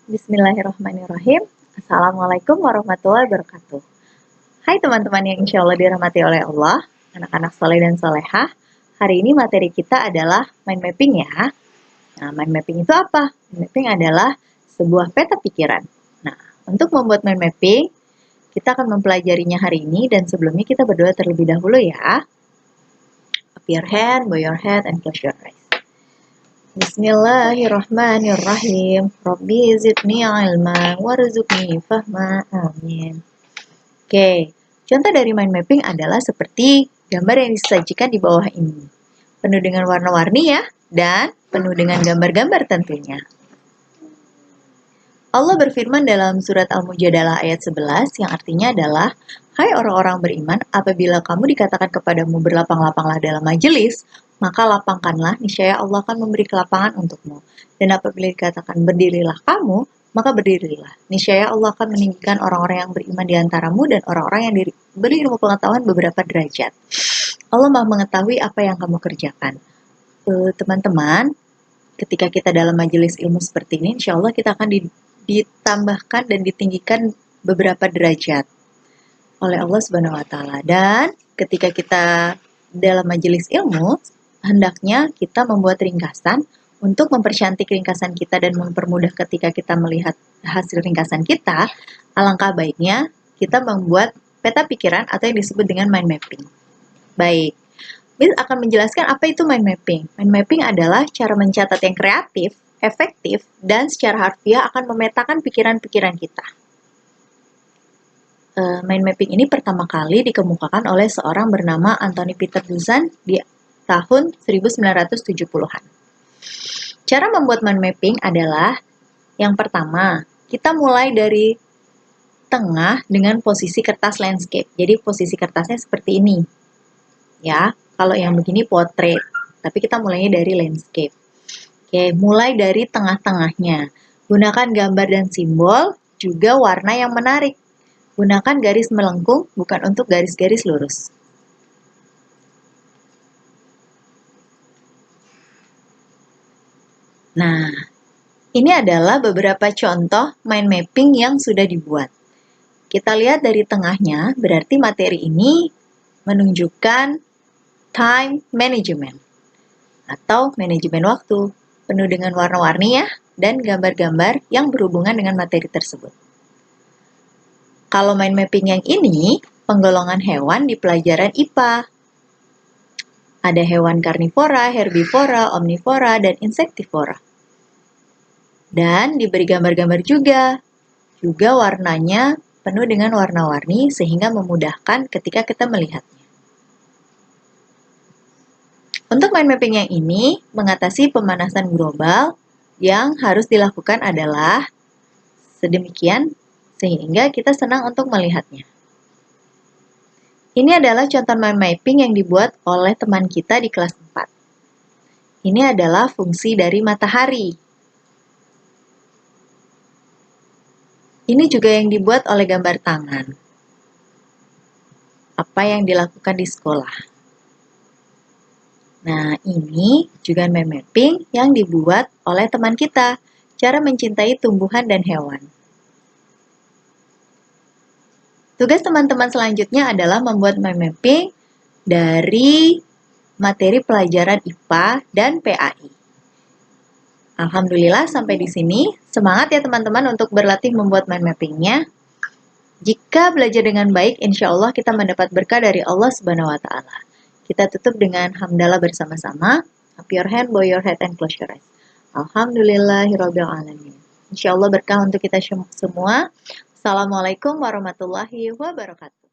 Bismillahirrahmanirrahim. Assalamualaikum warahmatullahi wabarakatuh. Hai teman-teman yang insya Allah dirahmati oleh Allah, anak-anak soleh dan solehah. Hari ini materi kita adalah mind mapping ya. Nah, mind mapping itu apa? Mind mapping adalah sebuah peta pikiran. Nah, untuk membuat mind mapping, kita akan mempelajarinya hari ini dan sebelumnya kita berdoa terlebih dahulu ya. Up your hand, bow your head, and close your eyes. Bismillahirrahmanirrahim. Rabbi zidni ilma warzuqni fahma. Amin. Oke, contoh dari mind mapping adalah seperti gambar yang disajikan di bawah ini. Penuh dengan warna-warni ya, dan penuh dengan gambar-gambar tentunya. Allah berfirman dalam surat Al-Mujadalah ayat 11 yang artinya adalah, hai orang-orang beriman, apabila kamu dikatakan kepadamu berlapang-lapanglah dalam majelis, maka lapangkanlah, niscaya Allah akan memberi kelapangan untukmu. Dan apabila dikatakan berdirilah kamu, maka berdirilah. Niscaya Allah akan meninggikan orang-orang yang beriman di antaramu dan orang-orang yang diberi ilmu pengetahuan beberapa derajat. Allah Maha mengetahui apa yang kamu kerjakan. Teman-teman, ketika kita dalam majelis ilmu seperti ini, insya Allah kita akan ditambahkan dan ditinggikan beberapa derajat oleh Allah Subhanahu wa Ta'ala. Dan ketika kita dalam majelis ilmu, hendaknya kita membuat ringkasan untuk mempercantik ringkasan kita dan mempermudah ketika kita melihat hasil ringkasan kita. Alangkah baiknya kita membuat peta pikiran atau yang disebut dengan mind mapping. Baik, Bill akan menjelaskan apa itu mind mapping. Mind mapping adalah cara mencatat yang kreatif, efektif, dan secara harfiah akan memetakan pikiran-pikiran kita. Mind mapping ini pertama kali dikemukakan oleh seorang bernama Anthony Peter Dusan di tahun 1970-an. Cara membuat mind mapping adalah yang pertama, kita mulai dari tengah dengan posisi kertas landscape. Jadi posisi kertasnya seperti ini. Ya, kalau yang begini portrait, tapi kita mulainya dari landscape. Oke, mulai dari tengah-tengahnya. Gunakan gambar dan simbol, juga warna yang menarik. Gunakan garis melengkung, bukan untuk garis-garis lurus. Nah, ini adalah beberapa contoh mind mapping yang sudah dibuat. Kita lihat dari tengahnya, berarti materi ini menunjukkan time management atau manajemen waktu, penuh dengan warna-warni ya, dan gambar-gambar yang berhubungan dengan materi tersebut. Kalau mind mapping yang ini, penggolongan hewan di pelajaran IPA. Ada hewan karnivora, herbivora, omnivora, dan insektivora. Dan diberi gambar-gambar juga. Juga warnanya penuh dengan warna-warni sehingga memudahkan ketika kita melihatnya. Untuk mind mapping yang ini, mengatasi pemanasan global yang harus dilakukan adalah sedemikian sehingga kita senang untuk melihatnya. Ini adalah contoh mind mapping yang dibuat oleh teman kita di kelas 4. Ini adalah fungsi dari matahari. Ini juga yang dibuat oleh gambar tangan. Apa yang dilakukan di sekolah. Nah, ini juga mind mapping yang dibuat oleh teman kita. Cara mencintai tumbuhan dan hewan. Tugas teman-teman selanjutnya adalah membuat mind mapping dari materi pelajaran IPA dan PAI. Alhamdulillah sampai di sini. Semangat ya teman-teman untuk berlatih membuat mind mappingnya. Jika belajar dengan baik, insya Allah kita mendapat berkah dari Allah Subhanahu wa Ta'ala. Kita tutup dengan hamdalah bersama-sama. Up your hand, bow your head, and close your eyes. Alhamdulillahirabbil alamin. Insya Allah berkah untuk kita semua. Assalamualaikum warahmatullahi wabarakatuh.